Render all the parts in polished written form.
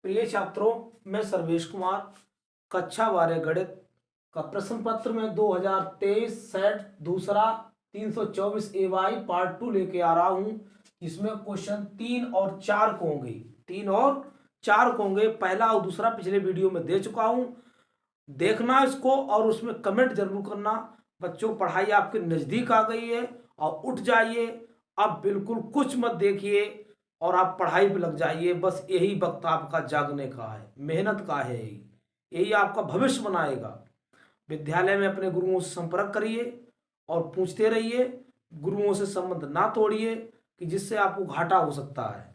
प्रिय छात्रों, मैं सर्वेश कुमार कक्षा 12 गणित का प्रश्न पत्र में 2023 सेट दूसरा 324 एवाई पार्ट 2 लेके आ रहा हूं। इसमें क्वेश्चन 3 और 4 को होंगे। 3 और 4 को होंगे। पहला और दूसरा पिछले वीडियो में दे चुका हूं, देखना इसको और उसमें कमेंट जरूर करना। बच्चों, पढ़ाई आपके नज़दीक आ गई है और उठ जाइए। अब बिल्कुल कुछ मत देखिए और आप पढ़ाई पे लग जाइए। बस यही वक्त आपका जागने का है, मेहनत का है। यही आपका भविष्य बनाएगा। विद्यालय में अपने गुरुओं से संपर्क करिए और पूछते रहिए। गुरुओं से संबंध ना तोड़िए कि जिससे आपको घाटा हो सकता है,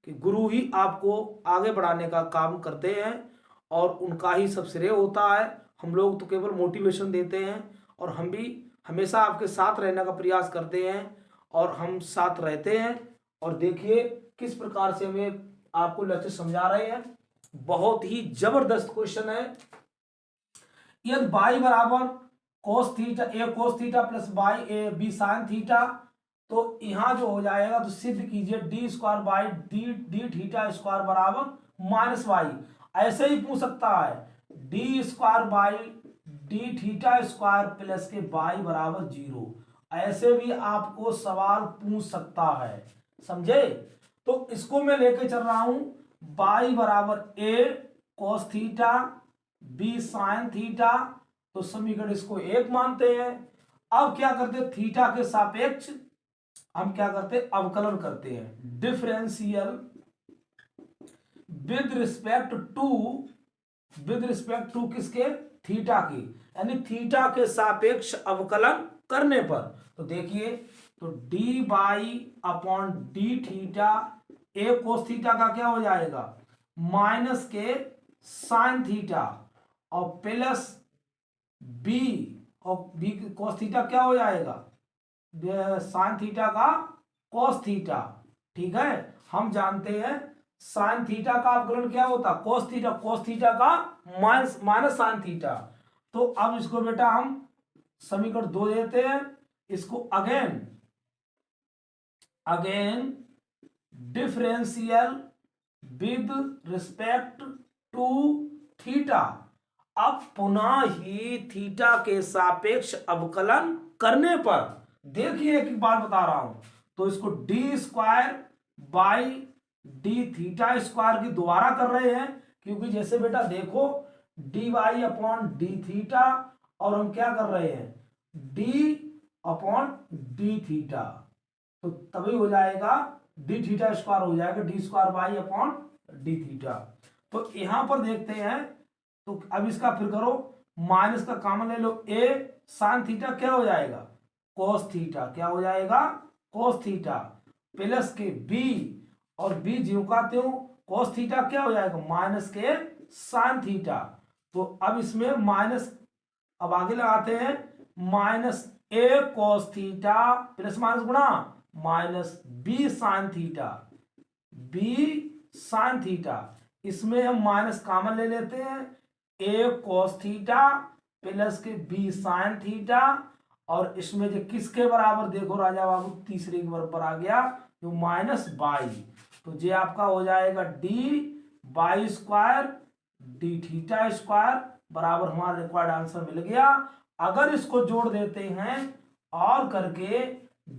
कि गुरु ही आपको आगे बढ़ाने का काम करते हैं और उनका ही सब श्रेय होता है। हम लोग तो केवल मोटिवेशन देते हैं और हम भी हमेशा आपके साथ रहने का प्रयास करते हैं और हम साथ रहते हैं। और देखिए किस प्रकार से हमें आपको लक्ष्य समझा रहे हैं। बहुत ही जबरदस्त क्वेश्चन है। यदि बाई बराबर cos theta a cos theta plus y a b sine theta, तो यहां जो हो जाएगा तो सिद्ध कीजिए d square by d d theta square बराबर माइनस वाई। ऐसे ही पूछ सकता है d square by d theta square plus के बाई बराबर 0। ऐसे भी आपको सवाल पूछ सकता है, समझे। तो इसको मैं लेके चल रहा हूं बाई बराबर A cos theta B sine theta, तो समीकरण इसको 1 मानते हैं। अब क्या करते हैं, थीटा के सापेक्ष हम क्या करते हैं, अवकलन करते हैं। डिफरेंशियल विद रिस्पेक्ट टू किसके, थीटा की, यानी थीटा के सापेक्ष अवकलन करने पर। तो देखिए, तो D by upon d theta a cos theta का क्या हो जाएगा माइनस के साइन थीटा और प्लस बी और बी कोस थीटा क्या हो जाएगा साइन थीटा का कोस थीटा। ठीक है, हम जानते हैं साइन थीटा का अवकलन क्या होता है कोस थीटा का माइनस साइन थीटा। तो अब इसको बेटा हम समीकरण 2 देते हैं। इसको again differential with respect to theta. अब पुनः ही थीटा के सापेक्ष अवकलन करने पर, देखिए एक बात बता रहा हूं, तो इसको d square by d theta square की दोबारा कर रहे हैं, क्योंकि जैसे बेटा देखो d y upon d theta और हम क्या कर रहे हैं डी अपॉन डी थीटा, तो तभी हो जाएगा डी थीटा स्क्वायर हो जाएगा D square by upon d theta. तो यहां पर देखते हैं, तो अब इसका फिर करो माइनस का कॉमन ले लो, ए साइन थीटा क्या हो जाएगा कोस थीटा, क्या हो जाएगा कोस थीटा प्लस के बी और बी जीव का त्यों कोस थीटा क्या हो जाएगा माइनस के साइन थीटा। तो अब इसमें माइनस, अब आगे लगाते हैं minus a cos theta plus minus गुणा minus b sine theta, B sine theta. इसमें हम माइनस कॉमन ले लेते हैं, ए कोस थीटा प्लस के बी साइन थीटा, और इसमें जो किसके बराबर देखो राजा बाबू तीसरे के बराबर आ गया जो माइनस बाई। तो ये आपका हो जाएगा D by square D theta square बराबर हमारा रिक्वायर्ड आंसर मिल गया। अगर इसको जोड़ देते हैं और करके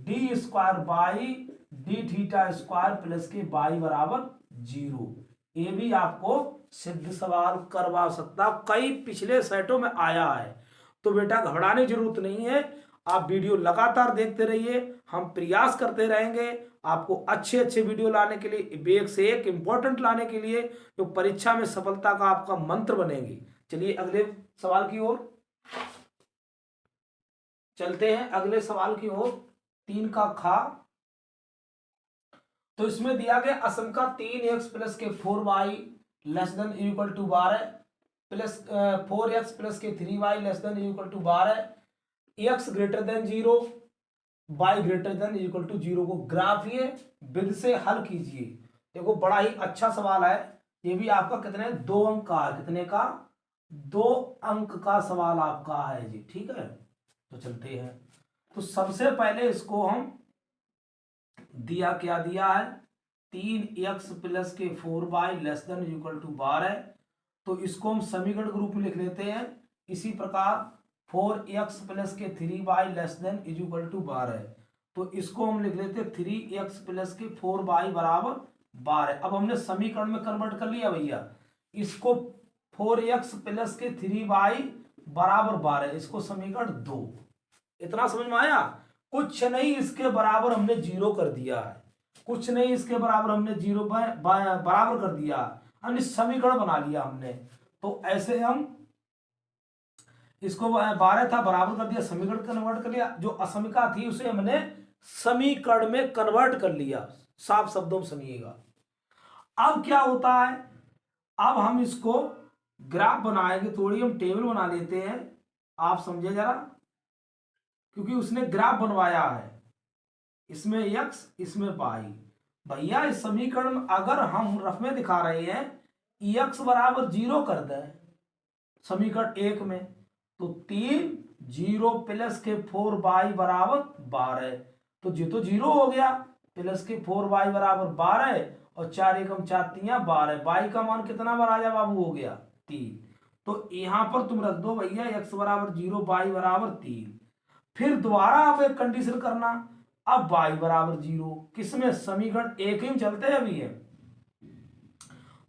D square by d theta square plus के बाई बराबर 0, ये भी आपको सिद्ध सवाल करवा सकता, कई पिछले सेटों में आया है। तो बेटा घबराने की जरूरत नहीं है, आप वीडियो लगातार देखते रहिए, हम प्रयास करते रहेंगे आपको अच्छे अच्छे वीडियो लाने के लिए, एक से एक इंपॉर्टेंट लाने के लिए, जो परीक्षा में सफलता का आपका मंत्र बनेगी। चलिए अगले सवाल की ओर चलते हैं, अगले सवाल की ओर 3 का खा। तो इसमें दिया गया असंख्या 3x प्लस के 4y less than equal to 12 plus 4x plus के 3y less than equal to 12, x greater than 0 y greater than equal to 0 को ग्राफिए विधि से हल कीजिए। देखो बड़ा ही अच्छा सवाल है, ये भी आपका कितने 2 अंक का है, कितने का 2 अंक का सवाल आपका है जी। ठीक है, तो चलते हैं। तो सबसे पहले इसको हम दिया क्या दिया है 3x प्लस के 4y less than equal to 12, तो इसको हम समीकरण के रूप में लिख लेते हैं। इसी प्रकार 4x प्लस के 3y less than equal to 12, तो इसको हम लिख लेते हैं 3x प्लस के 4y बराबर 12। अब हमने समीकरण में कन्वर्ट कर लिया भैया, इसको 4x प्लस के 3y बराबर 12, इसको समीकरण 2। इतना समझ में आया? कुछ नहीं इसके बराबर हमने जीरो कर दिया है, कुछ नहीं इसके बराबर हमने जीरो बराबर कर दिया, हमने समीकरण बना लिया हमने। तो ऐसे हम इसको 12 था बराबर कर दिया, समीकरण कन्वर्ट कर लिया, जो असमिका थी उसे हमने समीकरण में कन्वर्ट कर लिया। साफ शब्दों में सुनिएगा। अब क्या होता है, अब हम इसको ग्राफ बनाएंगे, थोड़ी हम टेबल बना लेते हैं, आप समझे जरा, क्योंकि उसने ग्राफ बनवाया है, इसमें x इसमें y। भैया इस समीकरण में अगर हम रफ में दिखा रहे हैं x बराबर 0 कर दें समीकरण 1 में, तो 3 0 प्लस के 4y बराबर 12, तो जी तो 0 हो गया, प्लस के 4y बराबर 12 और 4 एकम 4 तिया 12, y का मान कितना बराबर बाबू हो गया 3। तो यहां पर तुम रख दो भैया x बराबर 0 y बराबर 3। फिर दोबारा आप एक कंडीशन करना, अब y बराबर 0, किसमें समीकरण 1 ही में चलते हैं अभी है,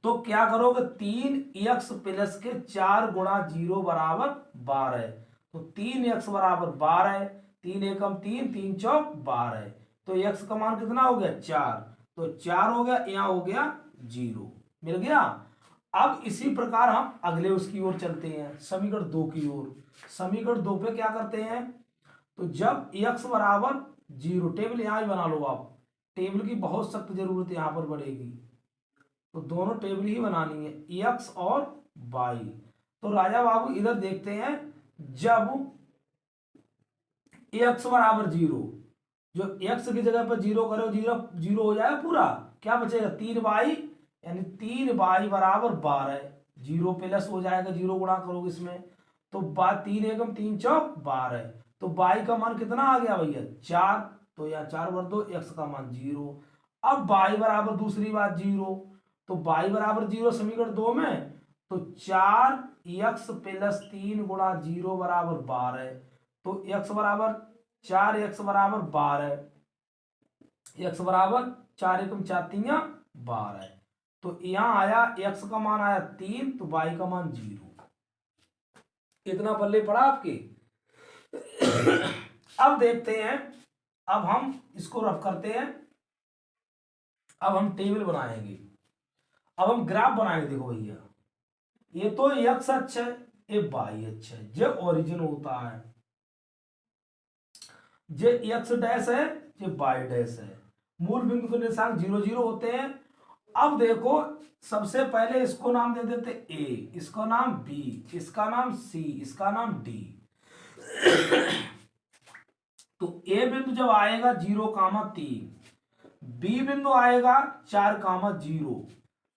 तो क्या करोगे 3x प्लस के 4 गुणा 0 बराबर 12, तो 3x बराबर 12, 3 एकम 3 3 चौक 12, तो x का मान कितना हो गया 4, तो 4 हो गया, यहां हो गया 0, मिल गया। अब इसी प्रकार हम अगले उसकी ओर चलते हैं, समीकरण 2 की ओर। समीकरण 2 पे क्या करते हैं, तो जब x बराबर 0, टेबल यहां भी बना लो आप, टेबल की बहुत सख्त जरूरत यहां पर पड़ेगी, तो दोनों टेबल ही बनानी है x और y। तो राजा बाबू इधर देखते हैं, जब x बराबर 0, जो x की जगह पर 0 करो 0 0 हो जाएगा पूरा, क्या बचेगा 3y, यानी 3y बराबर 12, 0 प्लस हो जाएगा, 0 गुणा करोगे इसमें, तो 3 एकम 3 चौक 12, तो y का मान कितना आ गया भैया 4, तो यहाँ 4 भर दो, x का मान 0। अब y बराबर दूसरी बात 0, तो y बराबर 0 समीकरण 2 में, तो 4x प्लस 3 गुणा 0 बराबर 12, तो x बराबर 4x बराबर 12, x बराबर 4 एकम 4 तिया 12, तो यहां आया x का मान आया 3, तो y का मान 0। इतना पल्ले पड़ा आपके। अब देखते हैं, अब हम इसको रफ करते हैं, अब हम टेबल बनाएंगे, अब हम ग्राफ बनाएंगे। देखो भैया ये तो x अक्ष है, ये y अक्ष है, ये ओरिजिन होता है, ये x डैश है, ये y डैश है, मूल बिंदु के निशान 0 0 होते हैं। अब देखो सबसे पहले इसको नाम दे देते a, इसका नाम b, इसका नाम c, इसका नाम d। तो a बिंदु जब आएगा 0,3, b बिंदु आएगा 4,0,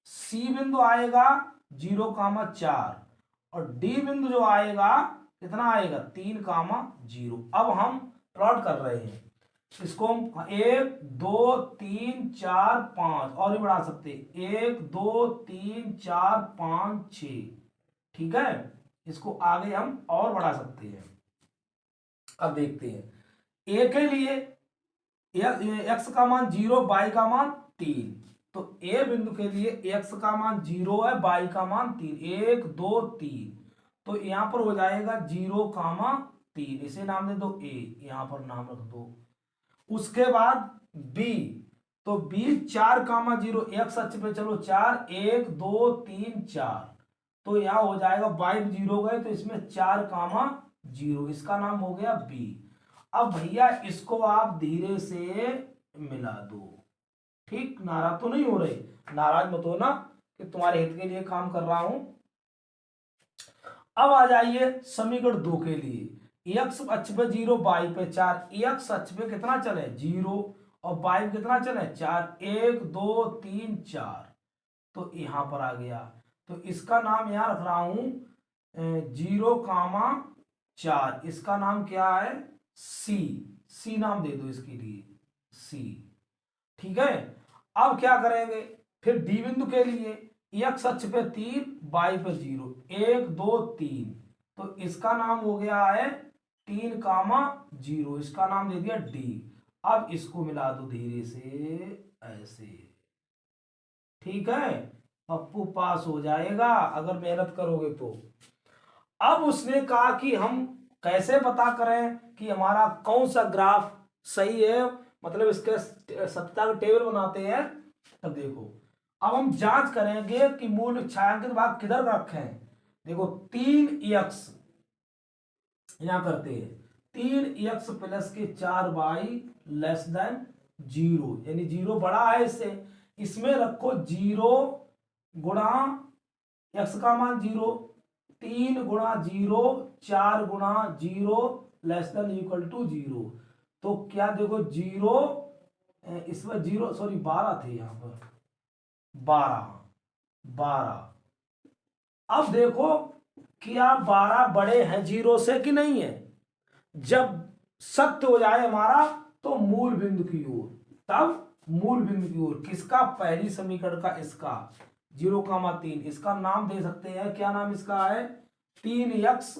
c बिंदु आएगा 0,4 और d बिंदु जो आएगा कितना आएगा 3,0। अब हम प्लॉट कर रहे हैं इसको, हम 1 2 3 4 5 और भी बढ़ा सकते हैं, 1 2 3 4 5 6, ठीक है, इसको आगे हम और बढ़ा सकते हैं। अब देखते हैं a के लिए x का मान 0, y का मान 3, तो a बिंदु के लिए x का मान 0 है, y का मान 3, 1 2 3, तो यहां पर हो जाएगा 0,3, इसे नाम दे दो a, यहां पर नाम रख दो। उसके बाद b, तो b 4,0, x अक्ष पे चलो 4, 1 2 3 4, तो यहां हो जाएगा y 0 गए, तो इसमें 4,0, इसका नाम हो गया b। अब भैया इसको आप धीरे से मिला दो, ठीक, नाराज तो नहीं हो रहे, नाराज मत हो ना कि तुम्हारे हित के लिए काम कर रहा हूं। अब आ जाइए समीकरण 2 के लिए, x अक्ष पे 0, y पे 4, x अक्ष पे कितना चले 0 और y पे कितना चले 4, 1 2 3 4, तो यहां पर आ गया, तो इसका नाम यहां रख रहा हूं 0,4, इसका नाम क्या है c, c नाम दे दो इसके लिए c, ठीक है। अब क्या करेंगे, फिर डी बिंदु के लिए एक्स अक्ष पे 3, वाई पे 0, 1 2 3, तो इसका नाम हो गया है 3, 0, इसका नाम दे दिया डी। अब इसको मिला दो धीरे से ऐसे, ठीक है, पप्पू पास हो जाएगा अगर मेहनत करोगे तो। अब उसने कहा कि हम कैसे पता करें कि हमारा कौन सा ग्राफ सही है, मतलब इसके सत्यता का टेबल बनाते हैं। तब देखो, अब हम जांच करेंगे कि मूल छायांकित भाग किधर रखें। देखो 3x यहां करते हैं, 3x प्लस के 4y लेस देन 0, यानी 0 बड़ा है इससे, इसमें रखो 0 गुणा x का मान 0, 3 गुणा 0, 4 गुणा 0 लेस देन इक्वल टू 0। तो क्या देखो 0, इसमें 0 सॉरी 12 थे यहां पर, 12। अब देखो क्या 12 बड़े हैं 0 से कि नहीं है। जब सत्य हो जाए हमारा तो मूल बिंदु की ओर, तब मूल बिंदु की ओर किसका, पहली समीकरण का, इसका 0,3, इसका नाम दे सकते हैं, क्या नाम इसका है, 3x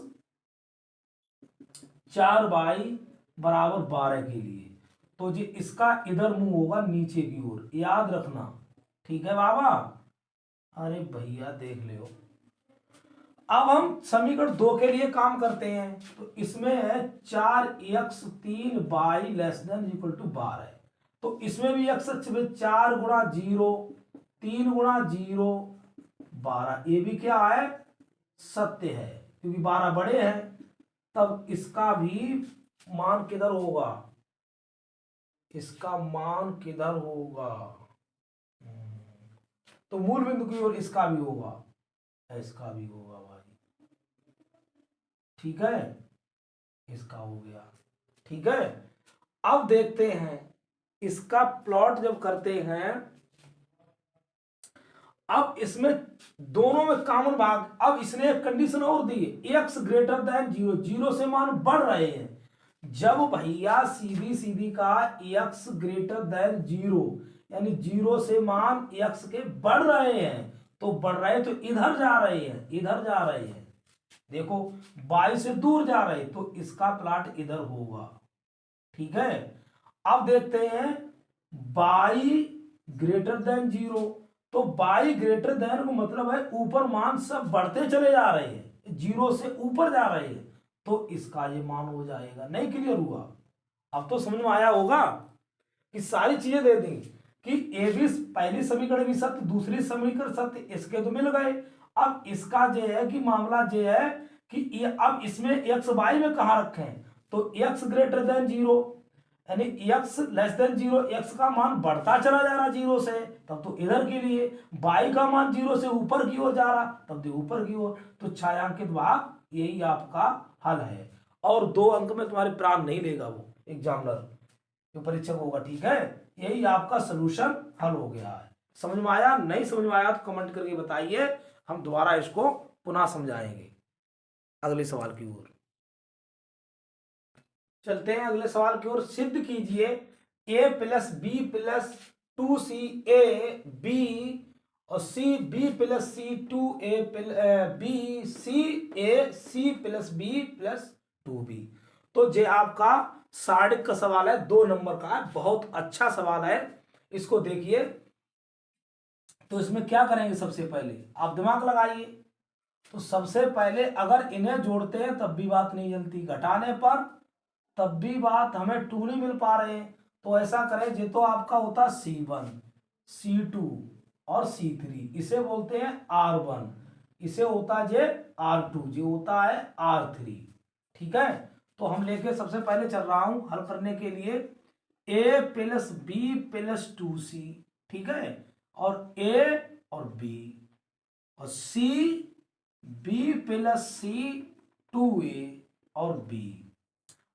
4y बराबर 12 के लिए। तो जी इसका इधर मुंह होगा नीचे की ओर, याद रखना, ठीक है बाबा। अरे भैया देख लो, अब हम समीकरण 2 के लिए काम करते हैं। तो इसमें है 4x 3y less than equal to 12, तो इसमें भी x अक्ष में 4 गुणा 0, 3 गुणा 0 12, ये भी क्या है, सत्य है, क्योंकि 12 बड़े हैं। तब इसका भी मान किधर होगा, इसका मान किधर होगा, तो मूल बिंदु की ओर इसका भी होगा, इसका भी होगा भाई, ठीक है, इसका हो गया, ठीक है। अब देखते हैं इसका प्लॉट जब करते हैं, अब इसमें दोनों में कॉमन भाग, अब इसने एक कंडीशन और दी है, x ग्रेटर देन 0, 0 से मान बढ़ रहे हैं। जब भैया सीधी सीधी का x ग्रेटर देन 0, यानी 0 से मान x के बढ़ रहे हैं, तो बढ़ रहे तो इधर जा रहे हैं, इधर जा रहे हैं, देखो y से दूर जा रहे, तो इसका प्लाट इधर होगा, ठीक है। अब देखते हैं y ग्रेटर देन 0, तो y ग्रेटर देन को मतलब है ऊपर मान सब बढ़ते चले जा रहे हैं, 0 से ऊपर जा रहे हैं, तो इसका ये मान हो जाएगा। नहीं क्लियर हुआ, अब तो समझ में आया होगा कि सारी चीजें दे दी कि ए भी पहली समीकरण भी सत्य, दूसरी समीकरण सत्य, इसके तो मिल गए। अब इसका जो है कि मामला जो है कि ये अब इसमें एक्स वाई में कहा रखें, तो एक्स ग्रेटर देन 0, यानी x लेस देन 0, x का मान बढ़ता चला जा रहा 0 से, तब तो इधर के लिए y का मान 0 से ऊपर की ओर जा रहा, तब तो ऊपर की ओर, तो छायांकित भाग यही आपका हल है। और 2 अंक में तुम्हारे प्राण नहीं लेगा वो एग्जामिनर जो परीक्षक होगा, ठीक है। यही आपका सोल्यूशन हल हो गया है। समझ में आया, नहीं समझ में आया तो कमेंट करके बताइए, हम दोबारा इसको पुनः समझाएंगे। अगले सवाल की ओर चलते हैं, अगले सवाल की ओर। सिद्ध कीजिए a plus B plus 2c a b और c b plus c 2a b c a c plus B plus 2b। तो ये आपका साढ़े का सवाल है, 2 नंबर का है, बहुत अच्छा सवाल है, इसको देखिए। तो इसमें क्या करेंगे, सबसे पहले आप दिमाग लगाइए। तो सबसे पहले अगर इन्हें जोड़ते हैं तब भी बात नहीं जलती, घटाने पर तब भी बात हमें 2 नहीं मिल पा रहे हैं, तो ऐसा करें, ये तो आपका होता C1 C2 और C3, इसे बोलते हैं R1, इसे होता है R2, जो होता है R3, ठीक है। तो हम लेके सबसे पहले चल रहा हूं हल करने के लिए a plus B plus 2c, ठीक है, और a और b और c b plus c 2a और b,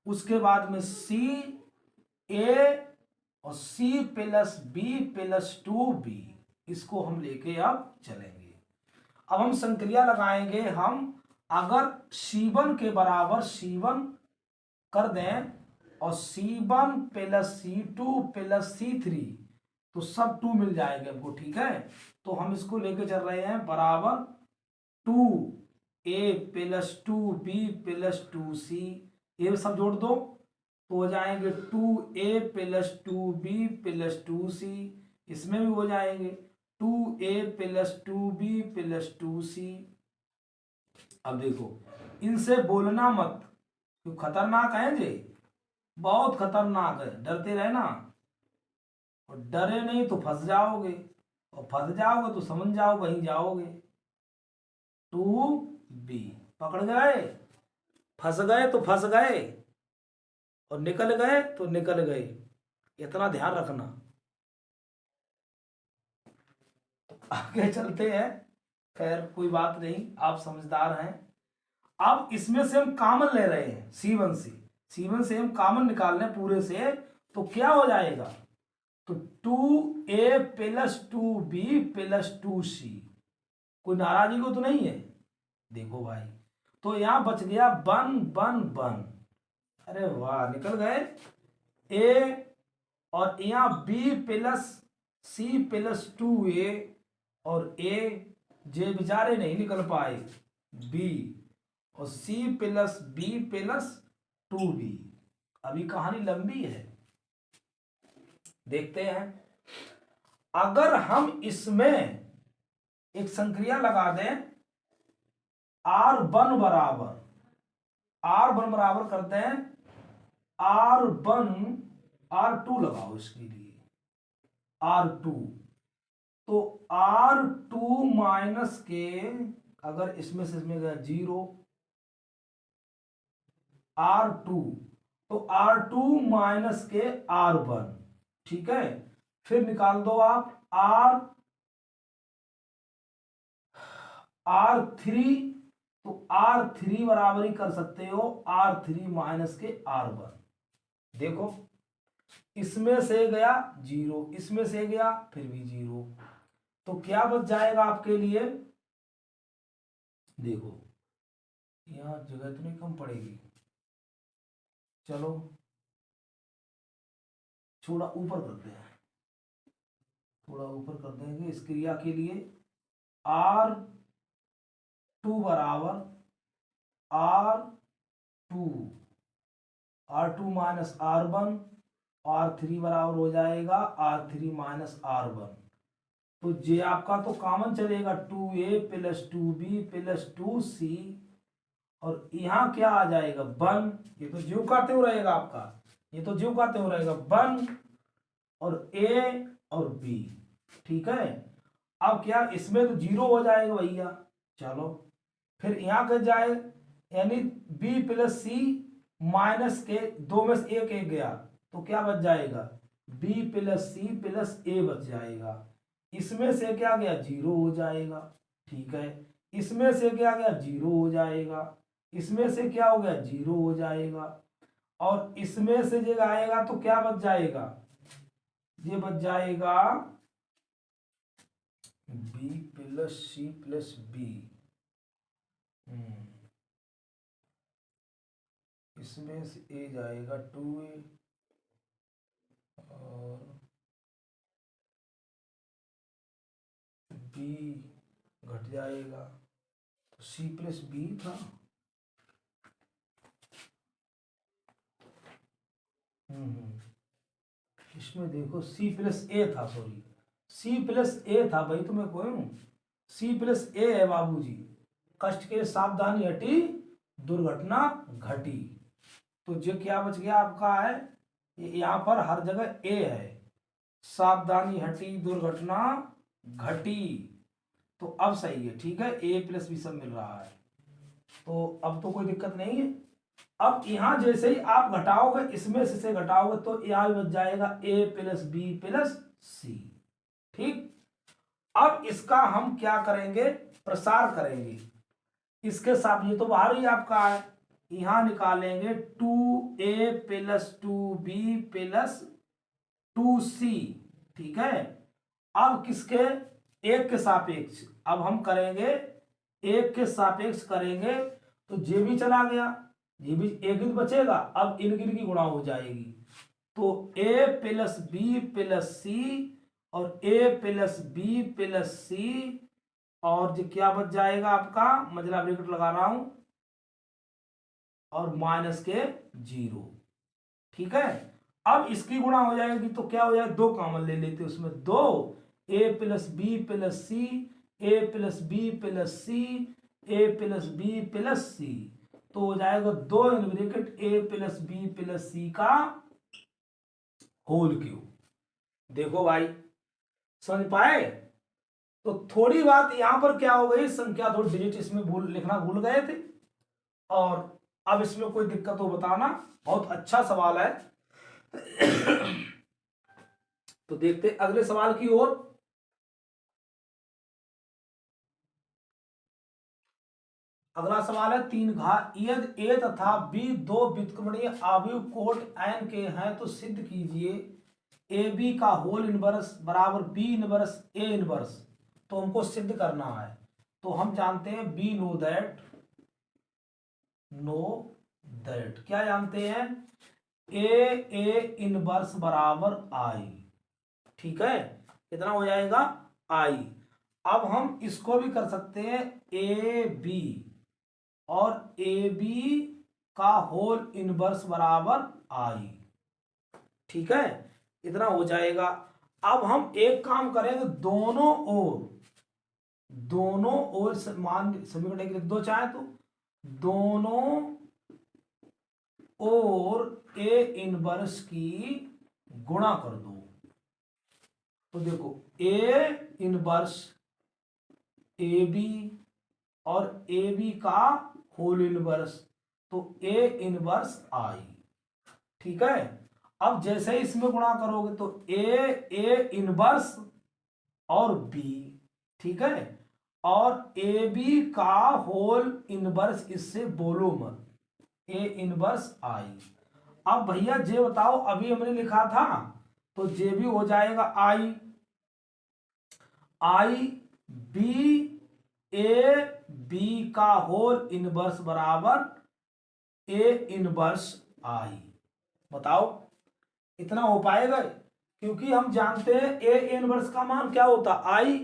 उसके बाद में c a और c plus b plus 2b, इसको हम लेके अब चलेंगे। अब हम संक्रिया लगाएंगे, हम अगर C1 के बराबर C1 कर दें और C1 plus C2 plus C3, तो सब 2 मिल जाएंगे हमको, ठीक है। तो हम इसको लेके चल रहे हैं बराबर 2a plus 2b plus 2c, ये सब जोड़ दो तो हो जाएंगे 2a plus 2b plus 2c, इसमें भी हो जाएंगे 2a plus 2b plus 2c। अब देखो इनसे बोलना मत, क्यों खतरनाक है जी, बहुत खतरनाक है, डरते रहे ना, और डरे नहीं तो फंस जाओगे, और फंस जाओगे तो समझ जाओ वहीं जाओगे। 2b पकड़ गए, फंस गए तो फंस गए, और निकल गए तो निकल गए, इतना ध्यान रखना। आगे चलते हैं, खैर कोई बात नहीं, आप समझदार हैं। अब इसमें से हम कॉमन ले रहे हैं C1 से, C1 से हम कॉमन निकाल रहे हैं पूरे से, तो क्या हो जाएगा, तो 2a plus 2b plus 2c, कोई नाराजगी को तो नहीं है, देखो भाई, तो यहां बच गया 1 1 1, अरे वाह निकल गए a, और यहाँ b plus c plus 2a, और a जे बेचारे नहीं निकल पाए b, और c plus b plus 2b। अभी कहानी लंबी है, देखते हैं। अगर हम इसमें एक संक्रिया लगा दें R1 बराबर, R1 बराबर करते हैं R1 R2 लगाओ इसके लिए, R2, तो R2 माइनस के, अगर इसमें से इसमें गया 0, R2, तो R2 माइनस के R1, ठीक है। फिर निकाल दो आप R3, तो R3 बराबर ही कर सकते हो R3 माइनस के R1, देखो इसमें से गया 0, इसमें से गया फिर भी 0, तो क्या बच जाएगा आपके लिए, देखो यहां जगह तो नहीं कम पड़ेगी, चलो थोड़ा ऊपर करते हैं, थोड़ा ऊपर कर देंगे इस क्रिया के लिए। R2 बराबर R2 माइनस R1, R3 बराबर हो जाएगा R3 माइनस R1, तो जे आपका तो कॉमन चलेगा 2a plus 2b plus 2c, और यहाँ क्या आ जाएगा 1, ये तो जीव काटे हो रहेगा आपका, ये तो जीव काटे हो रहेगा 1 और a और b, ठीक है। अब क्या इसमें तो 0 हो जाएगा भैया, चलो फिर यहाँ कर जाए, यानी b प्लस c माइनस के, दो में से एक गया, तो क्या बच जाएगा b plus c plus a बच जाएगा, इसमें से क्या गया 0 हो जाएगा, ठीक है, इसमें से क्या गया 0 हो जाएगा, इसमें से क्या हो गया 0 हो जाएगा, और इसमें से जो आएगा तो क्या बच जाएगा, ये बच जाएगा b plus c plus b, इसमें से a जाएगा 2a, और b घट जाएगा, तो c प्लस b था, इसमें देखो c प्लस ए था, सॉरी c प्लस ए था भाई, तो मैं कोई हूं, c प्लस ए है बाबूजी, कष्ट के सावधानी हटी दुर्घटना घटी, तो जो क्या बच गया आपका है, यहाँ पर हर जगह ए है, सावधानी हटी दुर्घटना घटी, तो अब सही है, ठीक है, ए प्लस बी सब मिल रहा है, तो अब तो कोई दिक्कत नहीं है। अब यहां जैसे ही आप घटाओगे, इसमें से घटाओगे, तो यहां बच जाएगा a प्लस बी प्लस सी, ठीक। अब इसका हम क्या करेंगे, प्रसार करेंगे, इसके साथ ये तो बाहर ही आपका है, यहां निकालेंगे 2a plus 2b plus 2c, ठीक है। अब किसके, एक के सापेक्ष, अब हम करेंगे एक के सापेक्ष करेंगे, तो जे भी चला गया, ये भी एक गिन बचेगा, अब इन गिन की गुणा हो जाएगी, तो a प्लस बी प्लस सी और a प्लस बी प्लस सी, और जो क्या बच जाएगा आपका, मजला ब्रैकेट लगा रहा हूं, और माइनस के 0। ठीक है, अब इसकी गुणा हो जाएगी तो क्या हो जाएगा, 2 कॉमन ले लेते हैं उसमें, 2 a plus B plus C, A plus B plus C, A plus B plus C, तो हो जाएगा 2 in bracket A plus B plus C का होल क्यूब। देखो भाई, समझ पाए? तो थोड़ी बात यहां पर क्या हो गई, संख्या थोड़ी डिजिट इसमें लिखना भूल गए थे, और अब इसमें कोई दिक्कत हो बताना। बहुत अच्छा सवाल है। तो देखते अगले सवाल की ओर। अगला सवाल है 3 घात, यदि ए तथा बी दो व्युत्क्रमणीय अवयव कोट n के हैं तो सिद्ध कीजिए ए बी का होल इनवर्स बराबर बी इनवर्स ए इनवर्स। तो हमको सिद्ध करना है, तो हम जानते हैं बी नो दैट क्या जानते हैं, ए इनवर्स बराबर आई। ठीक है, कितना हो जाएगा, आई। अब हम इसको भी कर सकते हैं ए बी, और ए बी का होल इनवर्स बराबर आई। ठीक है, इतना हो जाएगा। अब हम एक काम करेंगे, दोनों ओर मान समीकरण लिख दो चाहे तो, दोनों ओर ए इनवर्स की गुणा कर दो। तो देखो ए इनवर्स ए बी और ए बी का होल इनवर्स, तो ए इनवर्स आई। ठीक है, अब जैसे ही इसमें गुणा करोगे तो ए इनवर्स और बी, ठीक है, और ए बी का होल इनवर्स, इससे बोलो मत, ए इनवर्स आई। अब भैया जे बताओ, अभी हमने लिखा था तो जे भी हो जाएगा आई बी, ए बी का होल इनवर्स बराबर ए इनवर्स आई। बताओ इतना हो पाएगा, क्योंकि हम जानते हैं ए इनवर्स का मान क्या होता आई।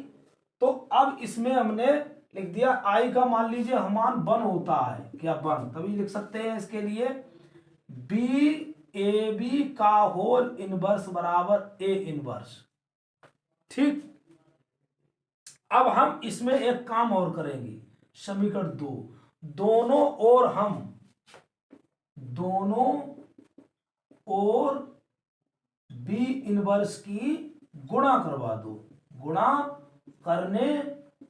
तो अब इसमें हमने लिख दिया आई का, मान लीजिए मान 1 होता है, क्या 1, तभी लिख सकते हैं इसके लिए बी ए बी का होल इनवर्स बराबर ए इनवर्स। ठीक, अब हम इसमें एक काम और करेंगे, समीकरण 2, दोनों ओर बी इनवर्स की गुणा करवा दो। गुणा करने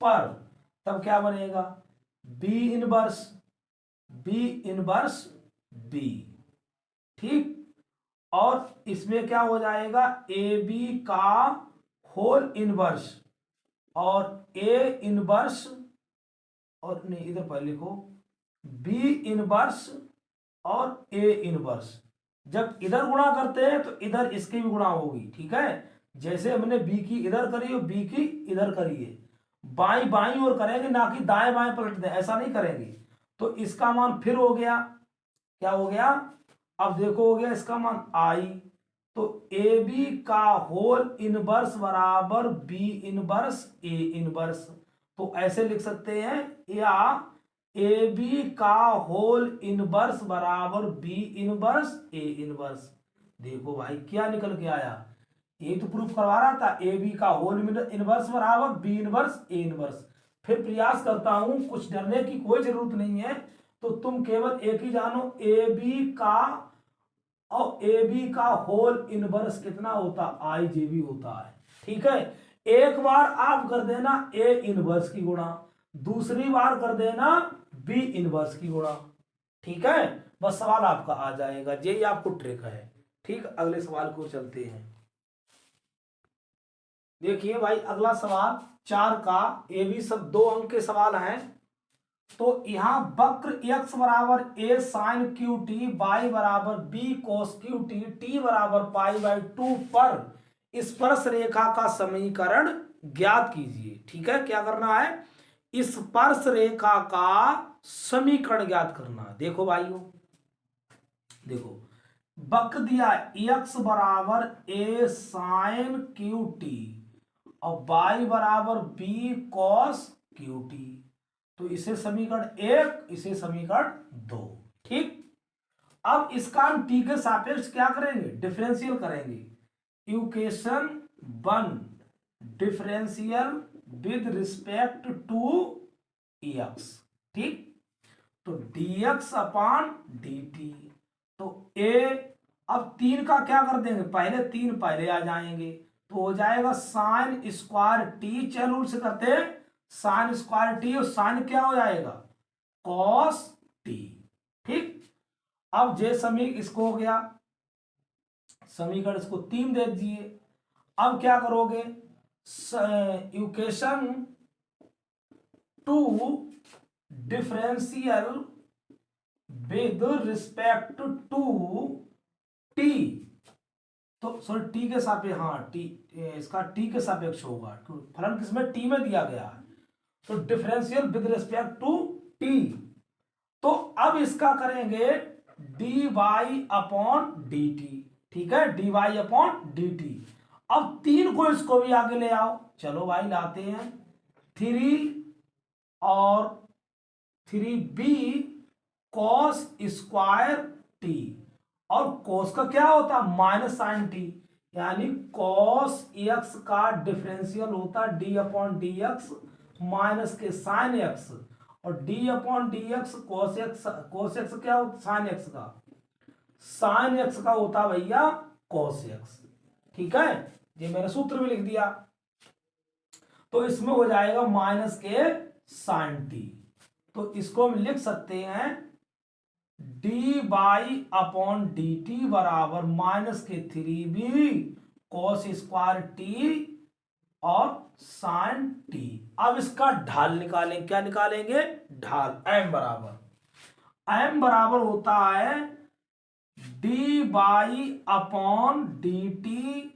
पर तब क्या बनेगा, बी इनवर्स बी। ठीक, और इसमें क्या हो जाएगा, ए बी का होल इनवर्स और ए इनवर्स, और नहीं इधर पहले लिखो बी इनवर्स और ए इनवर्स। जब इधर गुणा करते हैं तो इधर इसकी भी गुणा होगी। ठीक है, जैसे हमने बी की इधर करी और बी की इधर करिए, बाई बाई और करेंगे, ना कि दाएं बाएं पलट दें, ऐसा नहीं करेंगे। तो इसका मान फिर हो गया, क्या हो गया, अब देखो हो गया इसका मान आई। तो ए बी का होल इनवर्स बराबर बी इनवर्स ए इनवर्स। तो ऐसे लिख सकते हैं, या ए बी का होल इनवर्स बराबर बी इनवर्स ए इनवर्स। देखो भाई क्या निकल के आया, ये तो प्रूफ करवा रहा था, ए बी का होल इनवर्स बराबर बी इनवर्स ए इनवर्स। फिर प्रयास करता हूं, कुछ डरने की कोई जरूरत नहीं है, तो तुम केवल एक ही जानो, ए बी का और ए बी का होल इनवर्स कितना होता, आई जे बी होता है। ठीक है, एक बार आप कर देना ए इनवर्स की गुणा, दूसरी बार कर देना बी इनवर्स की गुणा। ठीक है, बस सवाल आपका आ जाएगा, यही आपको ट्रिक है। ठीक, अगले सवाल को चलते हैं। देखिए भाई, अगला सवाल 4 का, ये भी सब 2 अंक के सवाल हैं। तो यहां वक्र x बराबर a sin Q T, y बराबर b cos Q T, t बराबर π/2 पर स्पर्श रेखा का समीकरण ज्ञात कीजिए। ठीक है, क्या करना है, स्पर्श रेखा का समीकरण ज्ञात करना है। देखो भाइयों, देखो वक्र दिया x बराबर a sin क्यू टी, और y बराबर b cos qt। तो इसे समीकरण 1, इसे समीकरण 2। ठीक। अब इसका हम t के सापेक्ष क्या करेंगे, डिफरेंशियल करेंगे। Equation 1 differential with respect to x। ठीक। तो dx अपॉन dt। तो a, अब 3 का क्या कर देंगे, पहले 3 पहले आ जाएंगे, तो हो जाएगा sign square T. Chain rule से करते हैं, साइन स्क्वायर टी और साइन क्या हो जाएगा, कॉस टी। ठीक। अब जे समीकरण इसको हो गया, समीकरण इसको 3 दे दीजिए। अब क्या करोगे, equation 2 differential with respect to t. तो सॉरी टी के सापेक्ष, हाँ टी, इसका टी के सापेक्ष होगा, फलन किसमें, टी में दिया गया है। तो differential with respect to t. तो अब इसका करेंगे d y upon D t. ठीक है, d y upon D t. अब 3 को इसको भी आगे ले आओ, चलो भाई लाते हैं। 3 और 3b कॉस स्क्वायर टी, और कॉस का क्या होता है, माइनस साइन टी, यानी कॉस एक्स का डिफरेंशियल होता है D upon D x minus के साइन एक्स, और D upon D x cos x. Cos x क्या होता है, साइन एक्स का, साइन एक्स का होता भैया कॉस एक्स। ठीक है, ये मैंने सूत्र भी लिख दिया। तो इसमें हो जाएगा माइनस के साइन टी। तो इसको हम लिख सकते हैं D by upon D T बराबर माइनस के 3b कॉस स्क्वायर टी और साइन टी। अब इसका ढाल निकालेंगे, क्या निकालेंगे, ढाल। m बराबर होता है D by upon D T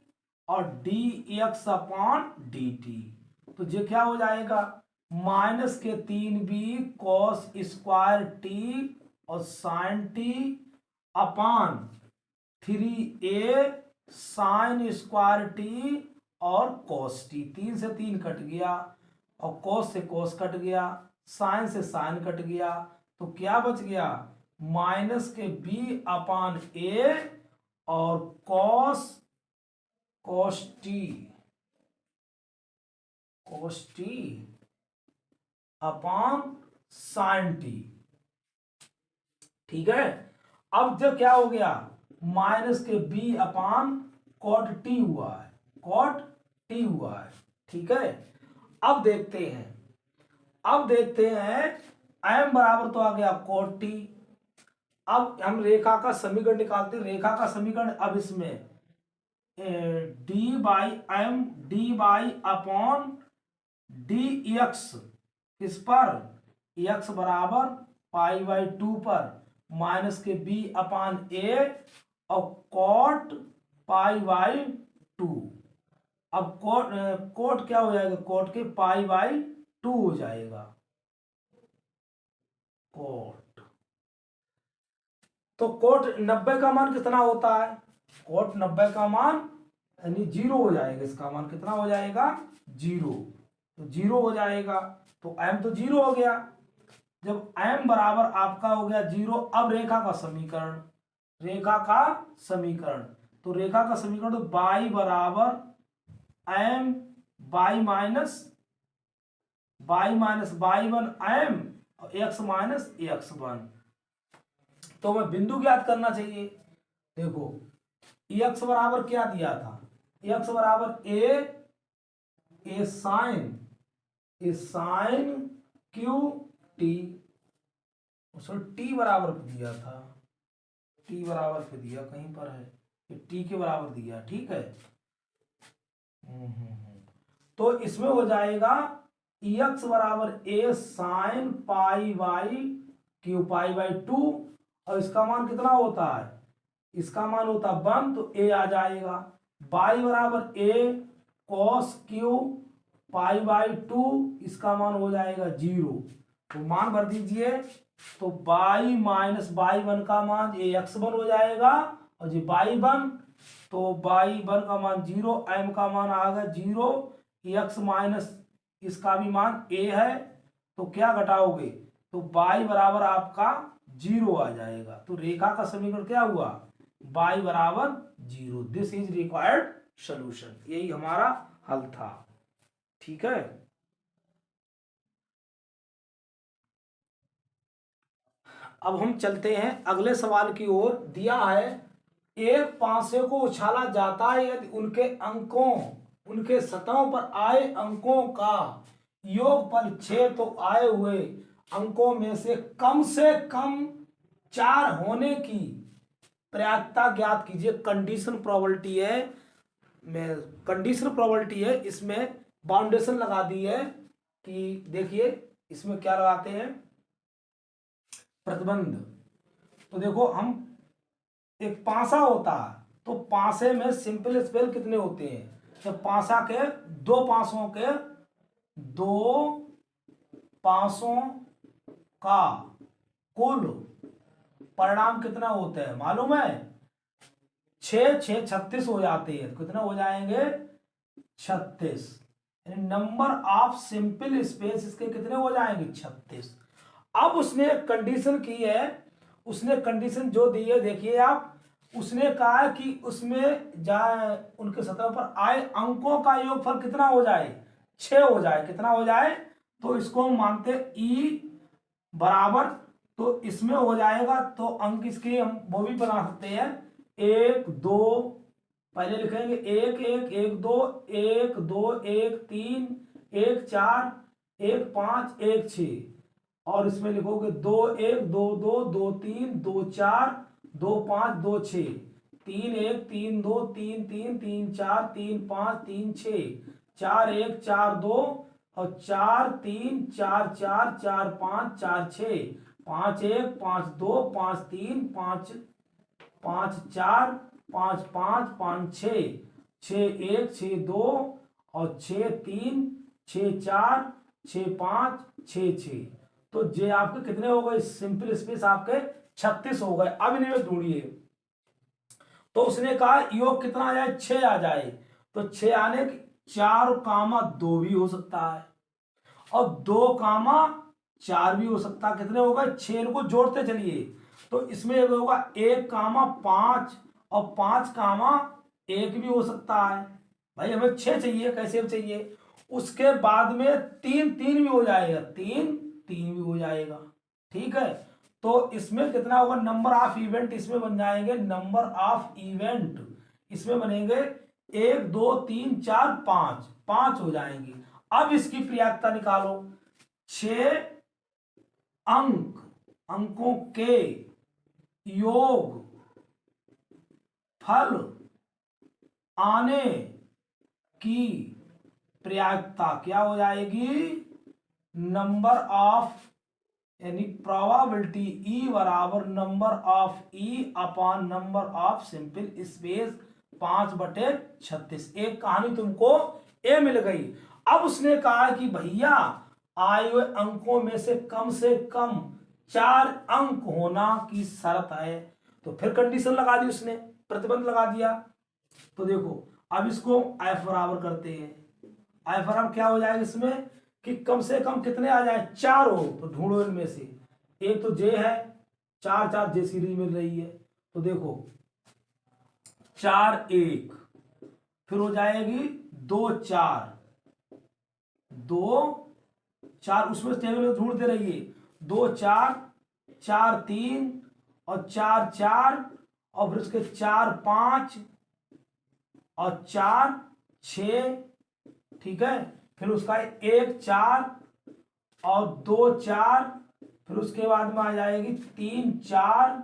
और D X upon D T. तो ये क्या हो जाएगा, माइनस के 3b कॉस स्क्वायर टी और sine T upon 3a sine square T और कॉस टी। 3 से 3 कट गया और कॉस से कॉस कट गया, साइन से साइन कट गया, तो क्या बच गया, माइनस के b अपान a और cos T upon sine T. ठीक है। अब जब क्या हो गया, माइनस के b अपान कॉट टी हुआ है, कॉट टी हुआ है। ठीक है। अब देखते हैं m बराबर तो आ गया कॉट टी। अब हम रेखा का समीकरण निकालते हैं। रेखा का समीकरण, अब इसमें D by upon D x, किस पर, एक्स बराबर पाई बाई 2 पर, माइनस के b अपान a और कॉट पाई बाई 2। अब कोट क्या हो जाएगा, कोट के पाई बाई 2 हो जाएगा, कोट। तो कोट 90 का मान कितना होता है, कोट 90 का मान यानी 0 हो जाएगा। इसका मान कितना हो जाएगा, 0। तो 0 हो जाएगा, तो m तो 0 हो गया। जब m बराबर आपका हो गया 0, अब रेखा का समीकरण, तो रेखा का समीकरण तो y बराबर m y minus y1 m और x माइनस x1। तो हमें बिंदु ज्ञात करना चाहिए। देखो x बराबर क्या दिया था, x बराबर a साइन क्यू टी, उसमें टी बराबर दिया था, टी बराबर पे दिया कहीं पर है, टी के बराबर दिया। ठीक है। तो इसमें हो जाएगा एक्स बराबर A sine pi by Q pi by 2, और इसका मान कितना होता है, इसका मान होता है 1, तो ए आ जाएगा। बाई बराबर ए कॉस क्यू पाई बाई 2, इसका मान हो जाएगा 0। तो मान भर दीजिए, तो y माइनस y1 का मान ये x1 हो जाएगा, और ये y1, तो y1 का मान 0, m का मान आ गया 0, x माइनस इसका भी मान a है, तो क्या घटाओगे, तो y बराबर आपका 0 आ जाएगा। तो रेखा का समीकरण क्या हुआ, y बराबर 0। दिस इज रिक्वायर्ड सोल्यूशन, यही हमारा हल था। ठीक है, अब हम चलते हैं अगले सवाल की ओर। दिया है एक पांसे को उछाला जाता है यदि उनके सतहों पर आए अंकों का योगफल 6, तो आए हुए अंकों में से कम 4 होने की प्रयासता ज्ञात कीजिए। कंडीशन प्रोबेबिलिटी है, मैं कंडीशन प्रोबेबिलिटी है, इसमें बाउंडेशन लगा दी है कि देखिए इसमें क्या लगाते हैं, प्रतिबंध। तो देखो हम एक पासा होता है, तो पासे में सिंपल स्पेल कितने होते हैं, तो पासा के दो पासों का कुल परिणाम कितना होता है मालूम है, 6 6 36 हो जाते हैं। कितना हो जाएंगे, 36। नंबर ऑफ सिंपल स्पेस इसके कितने हो जाएंगे, 36। अब उसने कंडीशन की है, उसने कंडीशन जो दी है देखिए आप, उसने कहा है कि उसमें जाए उनके सतह पर आए अंकों का योगफल कितना हो जाए, 6 हो जाए। कितना हो जाए, तो इसको हम मानते ई बराबर, तो इसमें हो जाएगा, तो अंक इसके हम वो भी बना सकते हैं, 1 2, पहले लिखेंगे 1 1 1 2 1 2 1 3 1 4 1 5 1 6, और इसमें लिखोगे 2 1 2 2 2 3 2 4 2 5 2 6 3 1 3 2 3 3 3 4 3 5 3 6 4 1 4 2 और 4 3 4 4 4 5 4 6 5 1 5 2 5 3 5 5 4 5 5 5 6 6 1 6 2 और 6 3 6 4 6 5 6 6। तो जे आपके कितने हो गए, सिंपल स्पेस आपके 36 हो गए। अब इन्हें ढूंढिए, तो उसने कहा योग कितना आ जाए, 6 आ जाए। तो 6 आने की 4 कामा 2 भी हो सकता है, और 2 कामा 4 भी हो सकता है। कितने हो गए, 6 को जोड़ते चलिए, तो इसमें होगा 1 कामा 5 और 5 कामा 1 भी हो सकता है। भाई हमें 6 चाहिए, कैसे भी चाहिए। उसके बाद में 3 3 भी हो जाएगा, 3 3 भी हो जाएगा। ठीक है, तो इसमें कितना होगा, नंबर ऑफ इवेंट इसमें बन जाएंगे, नंबर ऑफ इवेंट इसमें बनेंगे 1 2 3 4 5, 5 हो जाएंगे। अब इसकी प्रयागता निकालो, 6 अंकों के योग फल आने की प्रयागता क्या हो जाएगी, नंबर ऑफ यानी प्रोबेबिलिटी ई बराबर number of E upon number of simple space 5/36। एक कहानी तुमको ए मिल गई। अब उसने कहा कि भैया आए हुए अंकों में से कम 4 अंक होना की शर्त है। तो फिर कंडीशन लगा दी उसने, प्रतिबंध लगा दिया। तो देखो अब इसको एफ बराबर करते हैं, एफ बराबर क्या हो जाएगा इसमें कि कम से कम कितने आ जाए, 4 हो। तो ढूंढो इनमें से, एक तो जे है, 4 4 जे सीरीज मिल रही है। तो देखो 4 1, फिर हो जाएगी 2 4 2 4, उसमें टेबल में ढूंढते रहिए, 2 4 4 3 और 4 4, और फिर उसके 4 5 और 4 6। ठीक है, फिर उसका 1 4 और 2 4, फिर उसके बाद में आ जाएगी 3 4,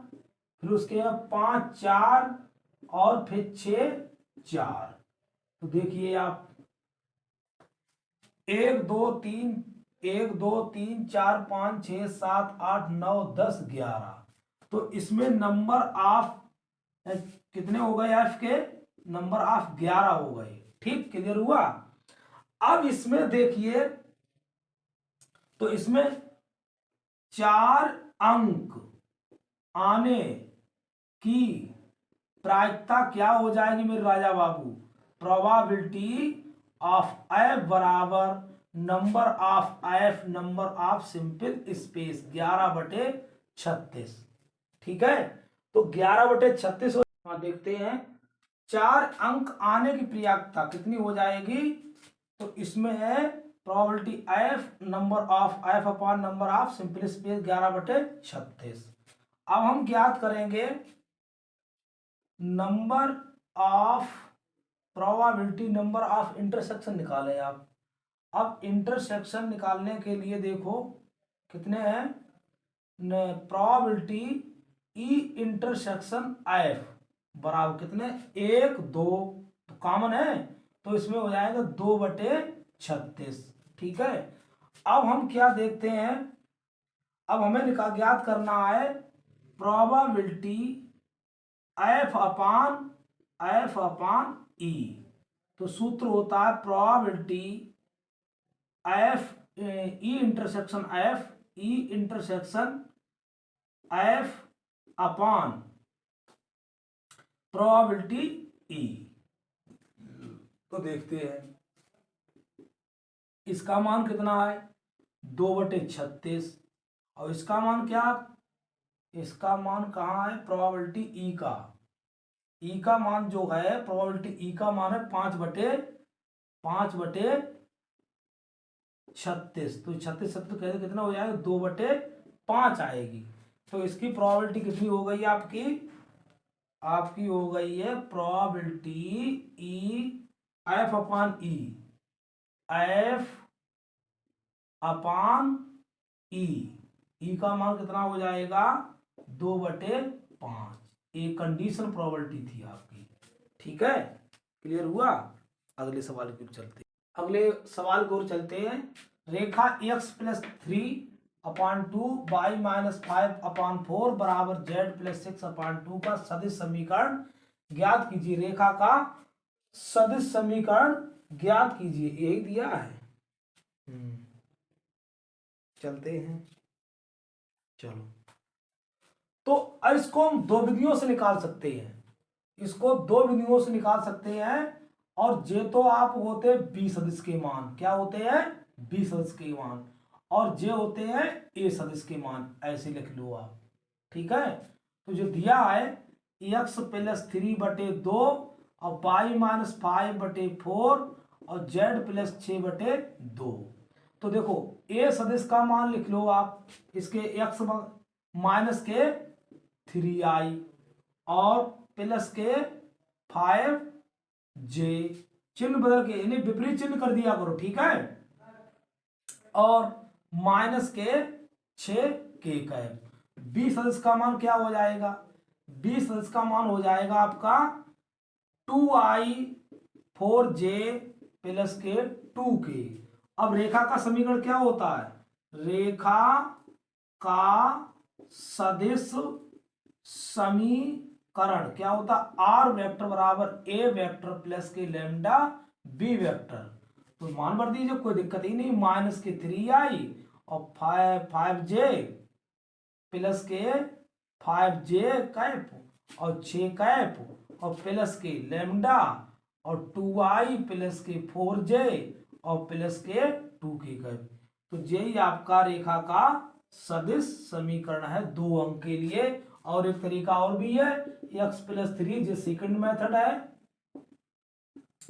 फिर उसके बाद 5 4 और फिर 6 4। तो देखिए आप 1 2 3 1 2 3 4 5 6 7 8 9 10 11। तो इसमें नंबर ऑफ कितने हो गए, एफ के नंबर ऑफ 11 हो गए। ठीक, क्लियर हुआ। अब इसमें देखिए, तो इसमें 4 अंक आने की प्रायिकता क्या हो जाएगी मेरे Raja Babu, probability of F बराबर नंबर ऑफ सिंपल स्पेस 11/36। ठीक है, तो 11/36 देखते हैं 4 अंक आने की प्रयागता कितनी हो जाएगी। तो इसमें है probability F upon number of simple space 11/36। अब हम ज्ञात करेंगे number of probability number of intersection निकालें आप। अब इंटरसेक्शन निकालने के लिए देखो कितने हैं, प्रोबेबिलिटी ई इंटरसेक्शन एफ बराबर कितने 1 2, तो कॉमन है तो इसमें हो जाएगा 2/36। ठीक है, अब हम क्या देखते हैं, अब हमें ज्ञात करना है प्रोबेबिलिटी एफ अपॉन ई। तो सूत्र होता है probability F E intersection F upon probability E. तो देखते हैं इसका मान कितना है 2/36 और इसका मान क्या, इसका मान कहाँ है प्रोबेबिलिटी ई का, ई का मान जो है प्रोबेबिलिटी ई का मान है 5/36। तो 36 कहते कितना हो जाएगा 2/5 आएगी। तो इसकी प्रोबेबिलिटी कितनी हो गई आपकी हो गई है प्रोबेबिलिटी ई एफ अपॉन ई का मान कितना हो जाएगा 2/5। एक कंडीशन प्रोबेबिलिटी थी आपकी। ठीक है, क्लियर हुआ। अगले सवाल की ओर चलते हैं। रेखा x + 3/2 y - 5/4 बराबर z + 6/2 का सदिश समीकरण ज्ञात कीजिए। रेखा का सदिश समीकरण ज्ञात कीजिए, यही दिया है। चलते हैं, चलो। तो इसको हम 2 विधियों से निकाल सकते हैं। और जे तो आप होते बी सदिश के मान, क्या होते हैं बी सदिश के मान, और जे होते हैं ए सदिश के मान, ऐसे लिख लो आप। ठीक है, तो जो दिया है x + 3/2 और y - 5/4 और z + 6/2। तो देखो ए सदिश का मान लिख लो आप, इसके x माइनस के 3i और प्लस के 5j, चिन्ह बदल के इन्हें विपरीत चिन्ह कर दिया करो। ठीक है, और माइनस के 6k कैप। बी सदिश का मान क्या हो जाएगा, बी सदिश का मान हो जाएगा आपका 2i 4j प्लस के 2k। अब रेखा का समीकरण क्या होता है, रेखा का सदिश समीकरण क्या होता है, आर वेक्टर बराबर ए वेक्टर प्लस के लैम्डा बी वेक्टर। तो मान भर दीजिए, कोई दिक्कत ही नहीं। माइनस के 3i और 5j प्लस के 5j कैप और 6 कैप और प्लस के लैम्डा और 2i प्लस के 4j और प्लस के 2k कैप। तो यही आपका रेखा का सदिश समीकरण है 2 अंक के लिए। और एक तरीका और भी है, x + 3 जो सेकंड मेथड है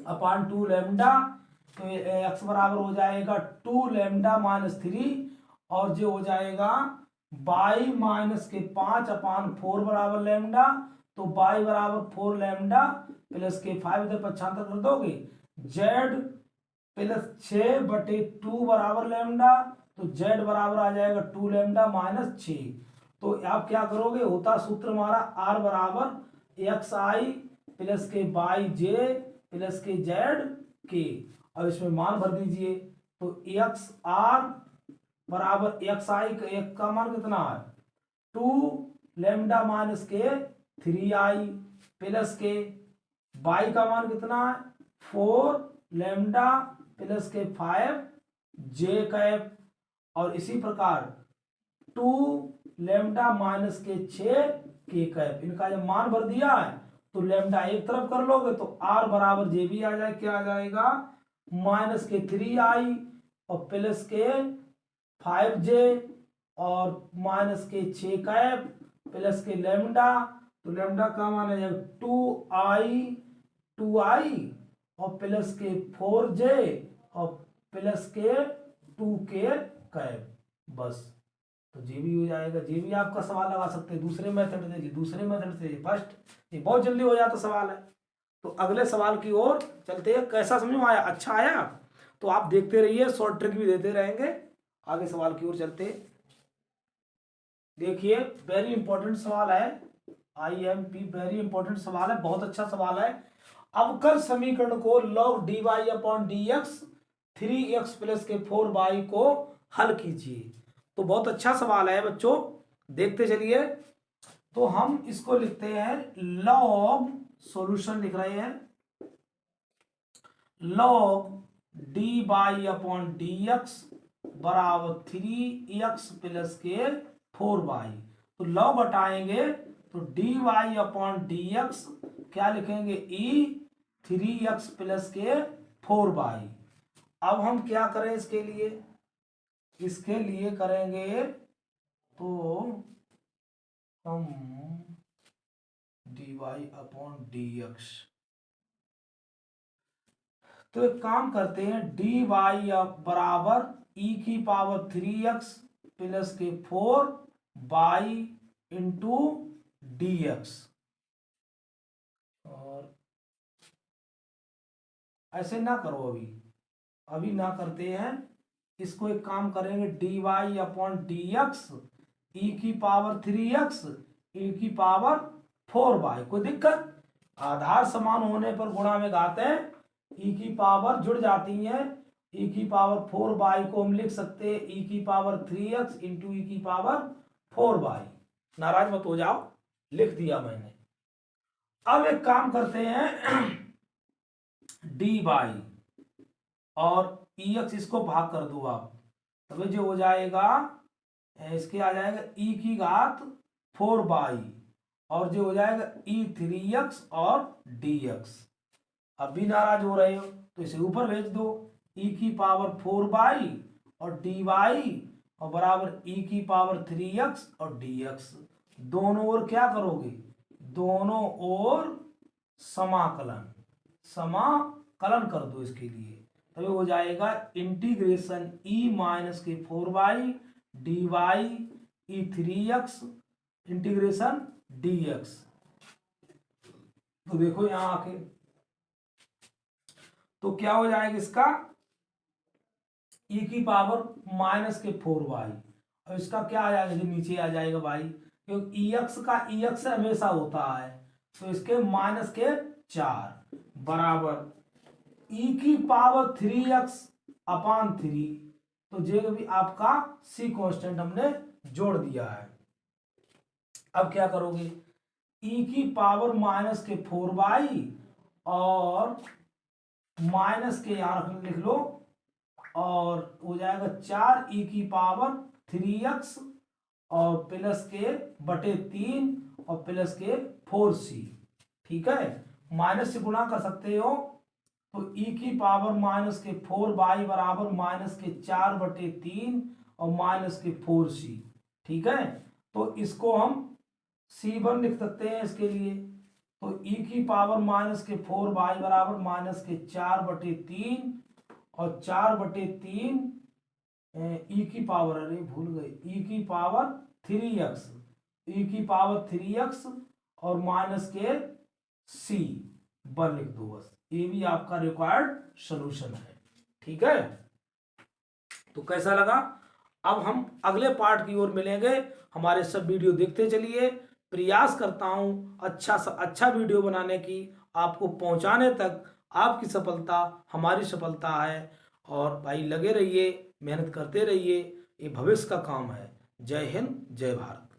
अपॉन 2 लैम्डा। तो x बराबर हो जाएगा 2 लैम्डा - 3 और जो हो जाएगा y - 5/4 बराबर लैम्डा। तो y बराबर 4 लैम्डा प्लस के 5 इधर पक्षांतर कर दोगे, z + 6/2 बराबर लैम्डा। तो z बराबर आ जाएगा 2 लैम्डा - 6। तो आप क्या करोगे, होता सूत्र हमारा r बराबर xi प्लस के yj प्लस के zk, और इसमें मान भर दीजिए। तो xr बराबर xi का मान कितना है 2 लैम्डा - 3i प्लस के y का मान कितना है 4 लैम्डा प्लस के 5j कैप, और इसी प्रकार 2 लैम्डा - 6k कैप। इनका जब मान भर दिया है तो लैम्डा एक तरफ कर लोगे तो r बराबर जे भी आ जाए, क्या आ जाएगा माइनस के 3i और प्लस के 5j और माइनस के 6 कैप प्लस के लेमडा, तो लेमडा का मान आ जाएगा 2i और प्लस के 4j और प्लस के 2k कैप। बस, तो जे भी हो जाएगा। जे भी आपका सवाल लगा सकते हैं दूसरे मेथड से, दूसरे मेथड से फर्स्ट, ये बहुत जल्दी हो जाता सवाल है। तो अगले सवाल की ओर चलते हैं। कैसा समझ में आया? अच्छा आया? तो आप देखते रहिए, शॉर्ट ट्रिक भी देते रहेंगे। आगे सवाल की ओर चलते हैं। देखिए, वेरी इंपॉर्टेंट सवाल है, IMP वेरी इंपॉर्टेंट सवाल है, बहुत अच्छा सवाल है। अवकल समीकरण को log dy/dx 3x प्लस के 4y को हल कीजिए। तो बहुत अच्छा सवाल है बच्चों, देखते चलिए। तो हम इसको लिखते हैं log, सॉल्यूशन लिख रहे हैं, log dy/dx बराबर 3x प्लस के 4y। तो log हटाएंगे तो dy/dx क्या लिखेंगे, 3x प्लस के 4y। अब हम क्या करें इसके लिए? इसके लिए करेंगे तो हम dy/dx, तो एक काम करते हैं, dy बराबर e⁻³ प्लस के 4y इंटू dx। और ऐसे ना करो, अभी ना करते हैं। इसको एक काम करेंगे, dy/dx e⁻³ e⁻4y। कोई दिक्कत? आधार समान होने पर गुणा में घात है, e की पावर जुड़ जाती है। e⁻4y को हम लिख सकते हैं e⁻3x इंटू e⁻4y। नाराज मत हो जाओ, लिख दिया मैंने। अब एक काम करते हैं, dy और ex इसको भाग कर दो आप, तभी जो हो जाएगा, इसके आ जाएगा e⁻4y और जो हो जाएगा e3x और dx। अब भी नाराज हो रहे हो तो इसे ऊपर भेज दो, e⁻4y और dy और बराबर e⁻3x और dx। दोनों ओर क्या करोगे? दोनों ओर समाकलन कर दो इसके लिए, तभी हो जाएगा integration e⁻4y dy e3x integration dx। तो देखो यहां आके तो क्या हो जाएगा इसका, e⁻⁻4y और इसका क्या आ जाएगा, जो नीचे आ जाएगा भाई, क्योंकि ex का ex हमेशा होता है, तो इसके -4 बराबर e⁻3x/3। तो जो भी आपका c कांस्टेंट हमने जोड़ दिया है। अब क्या करोगे, e⁻⁻4y और माइनस के यहाँ लिख लो, और हो जाएगा 4 e⁻3x और प्लस के बटे 3 और प्लस के 4c। ठीक है, माइनस से गुणा कर सकते हो, तो e⁻⁻4y बराबर -4/3 और -4c। ठीक है, तो इसको हम c1 लिख सकते हैं इसके लिए। तो e⁻⁻4y बराबर -4/3 और 4/3 अरे भूल गए, e⁻3x और -c1 लिख दो बस। ये भी आपका रिक्वायर्ड सॉल्यूशन है। ठीक है, तो कैसा लगा? अब हम अगले पार्ट की ओर मिलेंगे। हमारे सब वीडियो देखते चलिए। प्रयास करता हूं अच्छा सा अच्छा वीडियो बनाने की, आपको पहुंचाने तक। आपकी सफलता हमारी सफलता है। और भाई लगे रहिए, मेहनत करते रहिए, ये भविष्य का काम है। जय हिंद, जय भारत।